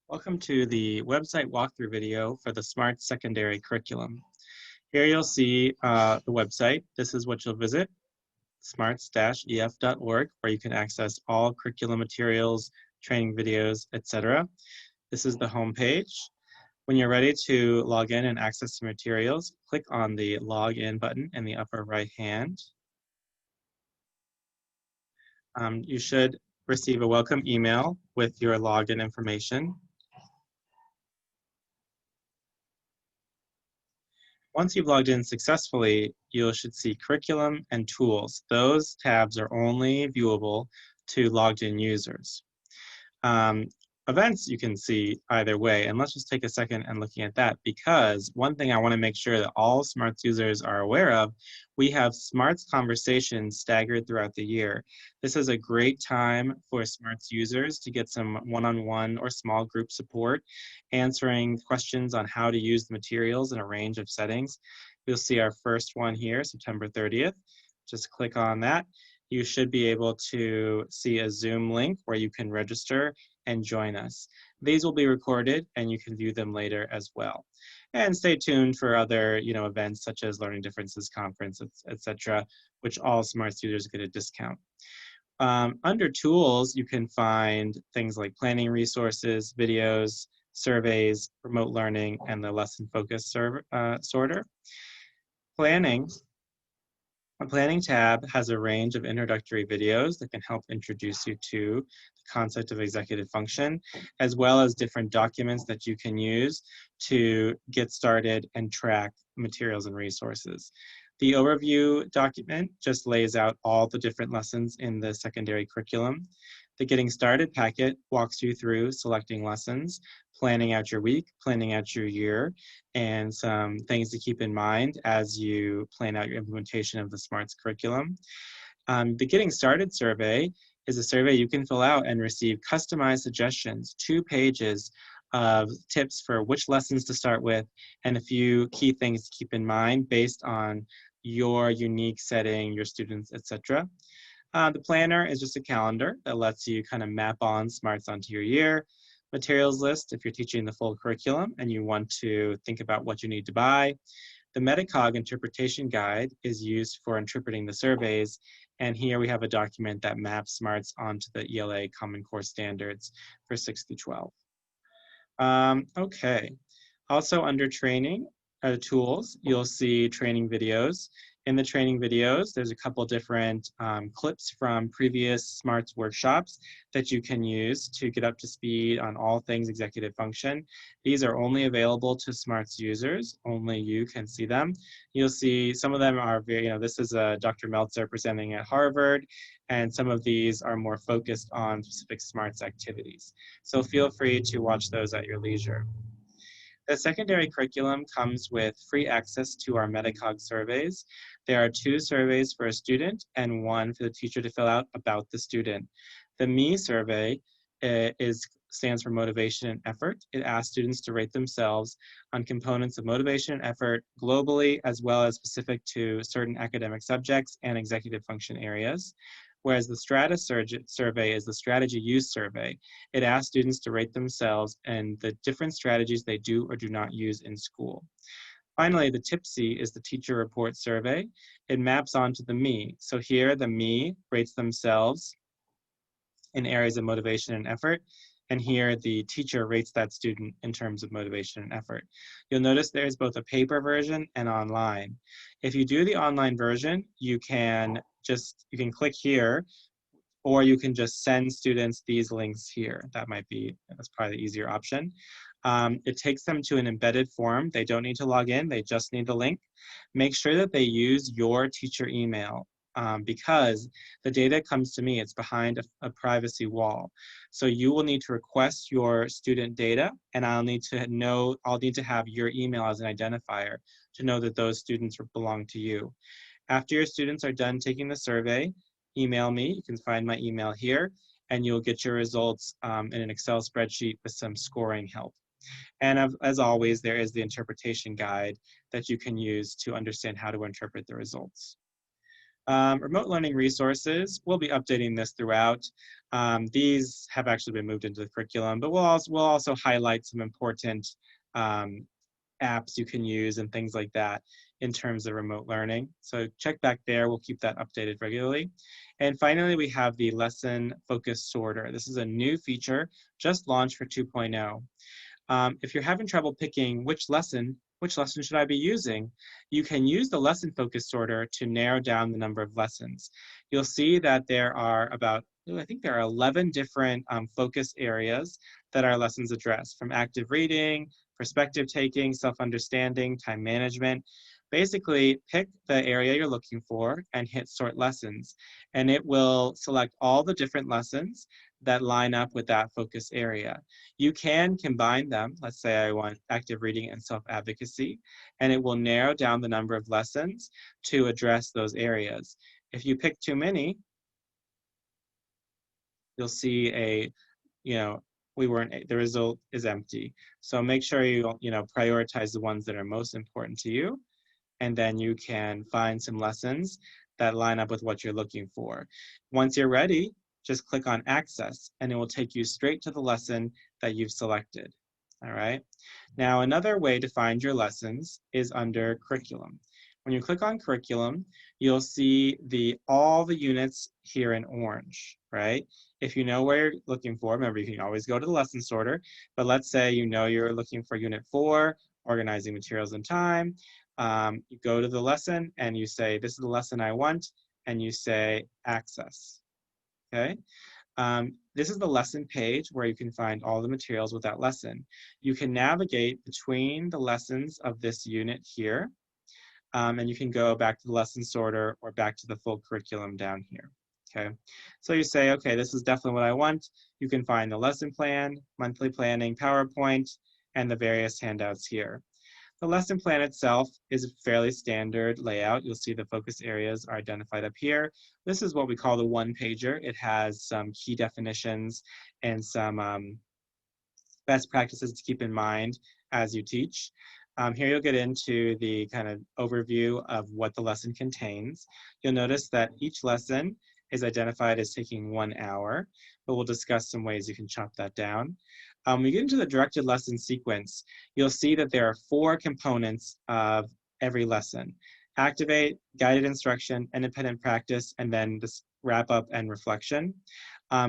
Welcome to the website walkthrough video for the SMARTS secondary curriculum. Here you'll see the website. This is what you'll visit, smarts-ef.org, where you can access all curriculum materials, training videos, etc. This is the home page. When you're ready to log in and access the materials, click on the Login button in the upper right hand. You should receive a welcome email with your login information. Once you've logged in successfully, you should see Curriculum and Tools. Those tabs are only viewable to logged in users. Events you can see either way, and let's just take a second and looking at that, because one thing I want to make sure that all SMARTS users are aware of, we have SMARTS conversations staggered throughout the year. This is a great time for SMARTS users to get some one-on-one or small group support, answering questions on how to use the materials in a range of settings. You'll see our first one here, September 30th. Just click on that. You should be able to see a Zoom link where you can register and join us. These will be recorded and you can view them later as well. And stay tuned for other events such as Learning Differences Conference, etc., which all SMARTS users get a discount. Under Tools, you can find things like planning resources, videos, surveys, remote learning, and the lesson focus sorter. A planning tab has a range of introductory videos that can help introduce you to the concept of executive function, as well as different documents that you can use to get started and track materials and resources. The overview document just lays out all the different lessons in the secondary curriculum. The Getting Started packet walks you through selecting lessons, planning out your week, planning out your year, and some things to keep in mind as you plan out your implementation of the SMARTS curriculum. The Getting Started survey is a survey you can fill out and receive customized suggestions, 2 pages of tips for which lessons to start with, and a few key things to keep in mind based on your unique setting, your students, etc. The planner is just a calendar that lets you kind of map on SMARTS onto your year. Materials list if you're teaching the full curriculum and you want to think about what you need to buy. The Metacog interpretation guide is used for interpreting the surveys, and here we have a document that maps SMARTS onto the ELA Common Core standards for 6 through 12. Okay, also under training tools, you'll see training videos. In the training videos, there's a couple different clips from previous SMARTS workshops that you can use to get up to speed on all things executive function. These are only available to SMARTS users. Only you can see them. You'll see some of them are very, this is Dr. Meltzer presenting at Harvard, and some of these are more focused on specific SMARTS activities. So feel free to watch those at your leisure. The secondary curriculum comes with free access to our Metacog surveys. There are 2 surveys for a student and 1 for the teacher to fill out about the student. The ME survey stands for motivation and effort. It asks students to rate themselves on components of motivation and effort globally, as well as specific to certain academic subjects and executive function areas. Whereas the Stratus survey is the strategy use survey. It asks students to rate themselves and the different strategies they do or do not use in school. Finally, the TIPSY is the teacher report survey. It maps onto the ME. So here the ME rates themselves in areas of motivation and effort. And here the teacher rates that student in terms of motivation and effort. You'll notice there's both a paper version and online. If you do the online version, you can click here, or you can just send students these links here. That's probably the easier option. It takes them to an embedded form. They don't need to log in, they just need the link. Make sure that they use your teacher email because the data comes to me, it's behind a privacy wall. So you will need to request your student data, and I'll need to have your email as an identifier to know that those students belong to you. After your students are done taking the survey, email me. You can find my email here, and you'll get your results in an Excel spreadsheet with some scoring help. And as always, there is the interpretation guide that you can use to understand how to interpret the results. Remote learning resources, we'll be updating this throughout. These have actually been moved into the curriculum, but we'll also highlight some important apps you can use and things like that in terms of remote learning. So check back there, we'll keep that updated regularly. And finally, we have the lesson focus sorter. This is a new feature just launched for 2.0. If you're having trouble picking which lesson should I be using, you can use the lesson focus sorter to narrow down the number of lessons. You'll see that there are about, I think there are 11 different focus areas that our lessons address, from active reading, perspective taking, self-understanding, time management. Basically, pick the area you're looking for and hit sort lessons, and it will select all the different lessons that line up with that focus area. You can combine them. Let's say I want active reading and self-advocacy, and it will narrow down the number of lessons to address those areas. If you pick too many, you'll see the result is empty. So make sure you prioritize the ones that are most important to you, and then you can find some lessons that line up with what you're looking for. Once you're ready, just click on Access, and it will take you straight to the lesson that you've selected. All right. Now, another way to find your lessons is under Curriculum. When you click on Curriculum, you'll see all the units here in orange, right? If you know where you're looking for, remember, you can always go to the lesson sorter, but let's say you're looking for Unit 4, Organizing Materials and Time. You go to the lesson and you say, this is the lesson I want, and you say Access, okay? This is the lesson page where you can find all the materials with that lesson. You can navigate between the lessons of this unit here, and you can go back to the lesson sorter or back to the full curriculum down here, okay? So you say, okay, this is definitely what I want. You can find the lesson plan, monthly planning, PowerPoint, and the various handouts here. The lesson plan itself is a fairly standard layout. You'll see the focus areas are identified up here. This is what we call the one-pager. It has some key definitions and some best practices to keep in mind as you teach. Here you'll get into the kind of overview of what the lesson contains. You'll notice that each lesson is identified as taking 1 hour, but we'll discuss some ways you can chop that down. When we get into the directed lesson sequence, you'll see that there are 4 components of every lesson: activate, guided instruction, independent practice, and then this wrap up and reflection.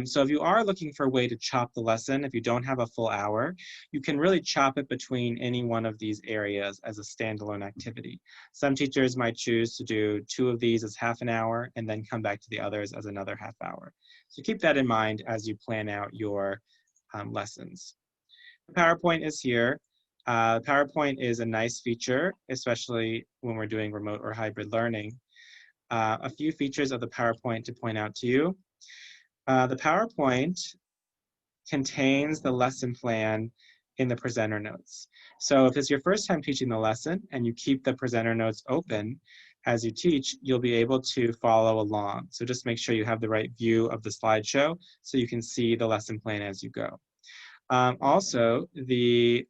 So if you are looking for a way to chop the lesson, if you don't have a full hour, you can really chop it between any one of these areas as a standalone activity. Some teachers might choose to do 2 of these as half an hour and then come back to the others as another half hour. So keep that in mind as you plan out your lessons. The PowerPoint is here. PowerPoint is a nice feature, especially when we're doing remote or hybrid learning. A few features of the PowerPoint to point out to you. The PowerPoint contains the lesson plan in the presenter notes. So if it's your first time teaching the lesson and you keep the presenter notes open as you teach, you'll be able to follow along. So just make sure you have the right view of the slideshow so you can see the lesson plan as you go. Also, the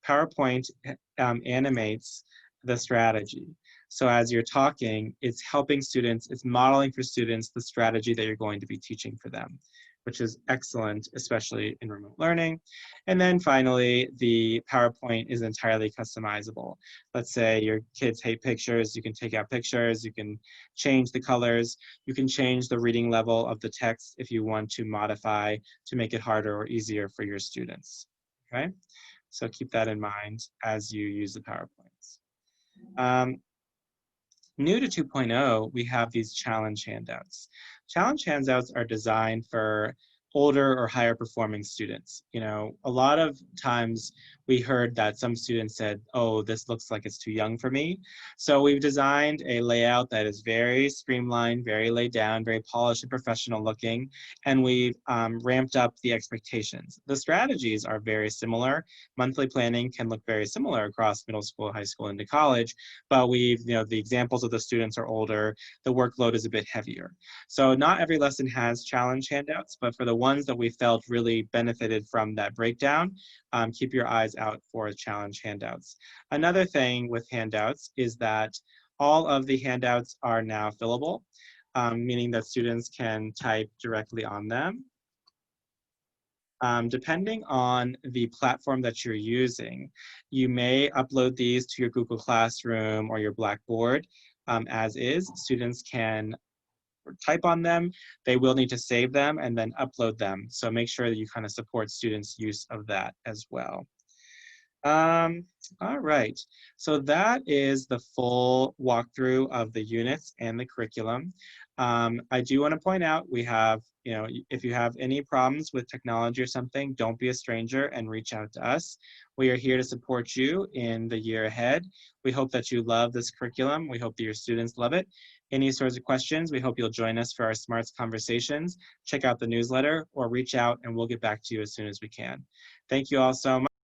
PowerPoint animates the strategy. So as you're talking, it's helping students, it's modeling for students the strategy that you're going to be teaching for them, which is excellent, especially in remote learning. And then finally, the PowerPoint is entirely customizable. Let's say your kids hate pictures, you can take out pictures, you can change the colors, you can change the reading level of the text if you want to modify to make it harder or easier for your students, okay? So keep that in mind as you use the PowerPoints. New to 2.0, we have these challenge handouts. Challenge handouts are designed for older or higher performing students. You know, a lot of times we heard that some students said, oh, this looks like it's too young for me. So we've designed a layout that is very streamlined, very laid down, very polished and professional looking, and we've ramped up the expectations. The strategies are very similar. Monthly planning can look very similar across middle school, high school, into college, but the examples of the students are older, the workload is a bit heavier. So not every lesson has challenge handouts, but for the ones that we felt really benefited from that breakdown, keep your eyes out for challenge handouts. Another thing with handouts is that all of the handouts are now fillable. meaning that students can type directly on them. Depending on the platform that you're using, you may upload these to your Google Classroom or your Blackboard as is. Students can type on them. They will need to save them and then upload them. So make sure that you kind of support students' use of that as well. All right, so that is the full walkthrough of the units and the curriculum. I do want to point out we have, if you have any problems with technology or something, don't be a stranger and reach out to us. We are here to support you in the year ahead. We hope that you love this curriculum. We hope that your students love it. Any sorts of questions, we hope you'll join us for our SMARTS conversations. Check out the newsletter or reach out and we'll get back to you as soon as we can. Thank you all so much.